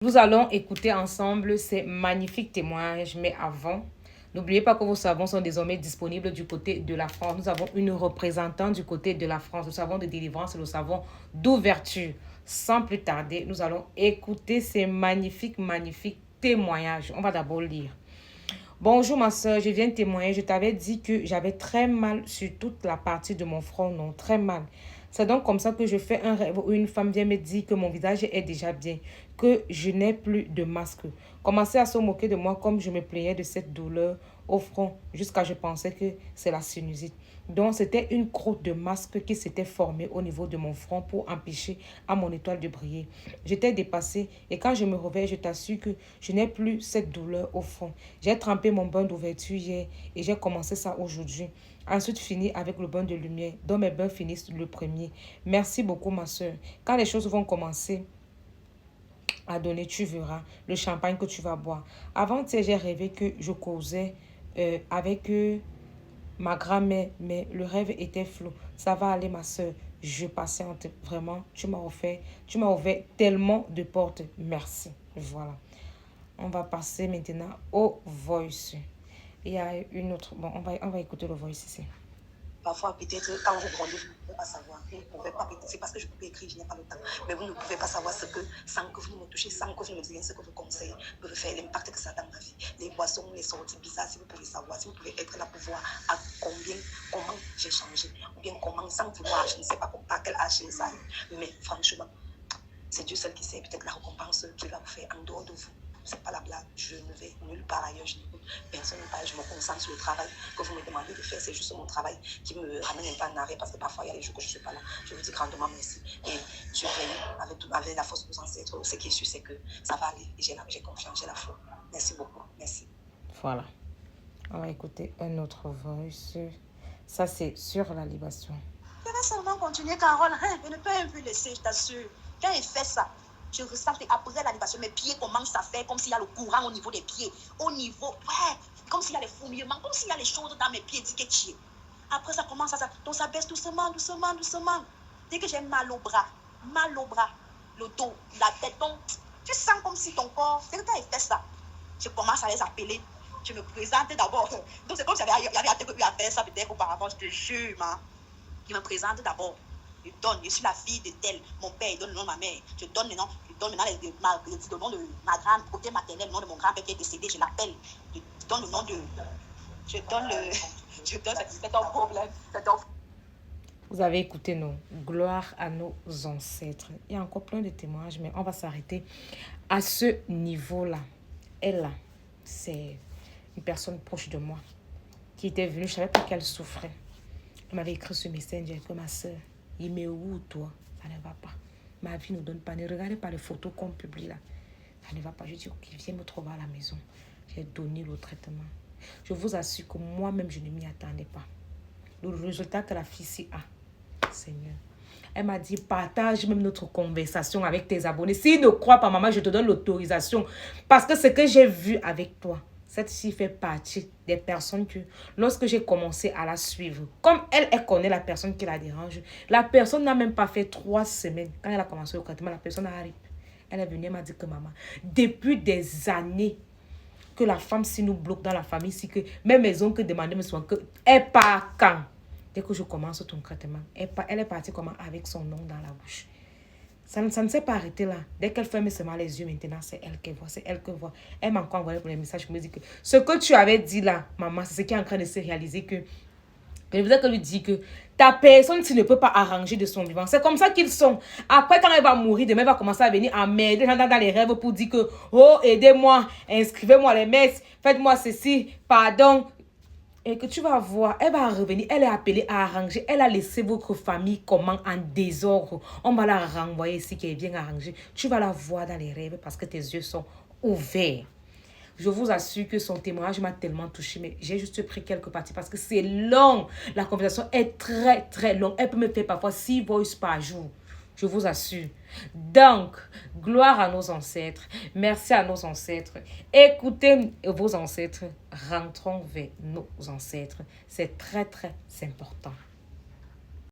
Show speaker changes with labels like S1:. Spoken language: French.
S1: Nous allons écouter ensemble ces magnifiques témoignages, mais avant, n'oubliez pas que vos savons sont désormais disponibles du côté de la France. Nous avons une représentante du côté de la France, le savon de délivrance et le savon d'ouverture. Sans plus tarder, nous allons écouter ces magnifiques témoignages. On va d'abord lire. Bonjour ma soeur, je viens de témoigner. Je t'avais dit que j'avais très mal sur toute la partie de mon front, non, très mal. C'est donc comme ça que je fais un rêve où une femme vient me dire que mon visage est déjà bien, que je n'ai plus de masque. Commençait à se moquer de moi comme je me plaignais de cette douleur au front jusqu'à je pensais que c'est la sinusite. Donc c'était une croûte de masque qui s'était formée au niveau de mon front pour empêcher à mon étoile de briller. J'étais dépassée et quand je me réveille, je t'assure que je n'ai plus cette douleur au front. J'ai trempé mon bain d'ouverture hier et j'ai commencé ça aujourd'hui. Ensuite, fini avec le bain de lumière, dont mes bains finissent le premier. Merci beaucoup, ma soeur. Quand les choses vont commencer à donner, tu verras le champagne que tu vas boire. Avant-hier, j'ai rêvé que je causais avec ma grand-mère, mais le rêve était flou. Ça va aller, ma soeur. Je patiente. Vraiment, tu m'as ouvert tellement de portes. Merci. Voilà. On va passer maintenant au voice. Il y a une autre. Bon, on va écouter le voice ici.
S2: Parfois, peut-être, quand vous grandissez, vous ne pouvez pas savoir. Vous ne pouvez pas, c'est parce que je peux écrire, je n'ai pas le temps. Mais vous ne pouvez pas savoir ce que, sans que vous me touchiez, sans que vous me disiez ce que vous conseillez, peut faire l'impact que ça a dans ma vie. Les boissons, les sorties bizarres, si vous pouvez savoir, si vous pouvez être là pour voir à comment j'ai changé, ou bien comment, sans vouloir, je ne sais pas à quel âge j'ai ça. Mais franchement, c'est Dieu seul qui sait peut-être la récompense qu'il va vous faire en dehors de vous. C'est pas la blague, je ne vais nulle part ailleurs, je n'écoute personne ne parle, je me concentre sur le travail que vous me demandez de faire, c'est juste mon travail qui me ramène un peu en arrêt parce que parfois il y a les jours que je ne suis pas là. Je vous dis grandement merci et je veille avec la force de vos ancêtres. Ce qui est sûr, c'est que ça va aller et j'ai confiance, j'ai la foi. Merci beaucoup, merci.
S1: Voilà, on va écouter un autre voice. Ça, c'est sur la libation.
S2: Je vais seulement continuer, Carole, je ne peux un peu laisser, je t'assure. Quand il fait ça, je ressens après l'animation, mes pieds commencent à faire comme s'il y a le courant au niveau des pieds. Au niveau, ouais, comme s'il y a les fourmillements, comme s'il y a les choses dans mes pieds, Après, ça commence à ça. Donc, ça baisse doucement. Dès que j'ai mal au bras, le dos, la tête, donc, tu sens comme si ton corps, c'est quand il fait ça, je commence à les appeler. Je me présente d'abord. Donc, c'est comme si il y avait à faire ça peut-être auparavant, je te jure, man. Je me présente d'abord. Je suis la fille de tel. Mon père, il donne le nom de ma mère. Je donne maintenant le nom de ma grande, côté maternel, le nom de mon grand-père qui est décédé. Je l'appelle. Je donne le nom de. C'est un problème.
S1: Vous avez écouté, non? Gloire à nos ancêtres. Il y a encore plein de témoignages, mais on va s'arrêter à ce niveau-là. Elle, là, c'est une personne proche de moi qui était venue. Je ne savais pas qu'elle souffrait. Elle m'avait écrit sur Messenger que ma soeur, il met où toi? Ça ne va pas. Ma vie ne donne pas. Ne regardez pas les photos qu'on publie là. Ça ne va pas. Je dis, ok, viens me trouver à la maison. J'ai donné le traitement. Je vous assure que moi-même, je ne m'y attendais pas. Le résultat que la fille a, Seigneur. Elle m'a dit, partage même notre conversation avec tes abonnés. S'ils ne croient pas, maman, je te donne l'autorisation. Parce que ce que j'ai vu avec toi, cette fille fait partie des personnes que, lorsque j'ai commencé à la suivre, comme elle connaît la personne qui la dérange, la personne n'a même pas fait 3 semaines. Quand elle a commencé le traitement, la personne arrive. Elle est venue, elle m'a dit que maman, depuis des années, que la femme si nous bloque dans la famille, si que mes maisons que demander me soient que, elle part quand? Dès que je commence ton traitement, elle est partie comment avec son nom dans la bouche. Ça ne s'est pas arrêté là. Dès qu'elle ferme seulement les yeux, maintenant, c'est elle qui voit, Elle m'a encore envoyé pour les messages qui me dit que ce que tu avais dit là, maman, c'est ce qui est en train de se réaliser que je voudrais que lui dise que ta personne, tu ne peux pas arranger de son vivant. C'est comme ça qu'ils sont. Après, quand elle va mourir, demain, elle va commencer à venir emmerder les gens dans les rêves pour dire que, oh, aidez-moi, inscrivez-moi les messes, faites-moi ceci, pardon. Et que tu vas voir, elle va revenir, elle est appelée à arranger. Elle a laissé votre famille comment en désordre. On va la renvoyer ici, qui est bien arrangée. Tu vas la voir dans les rêves parce que tes yeux sont ouverts. Je vous assure que son témoignage m'a tellement touchée, mais j'ai juste pris quelques parties parce que c'est long. La conversation est très longue. Elle peut me faire parfois 6 voices par jour. Je vous assure. Donc, gloire à nos ancêtres. Merci à nos ancêtres. Écoutez vos ancêtres. Rentrons vers nos ancêtres. C'est très important.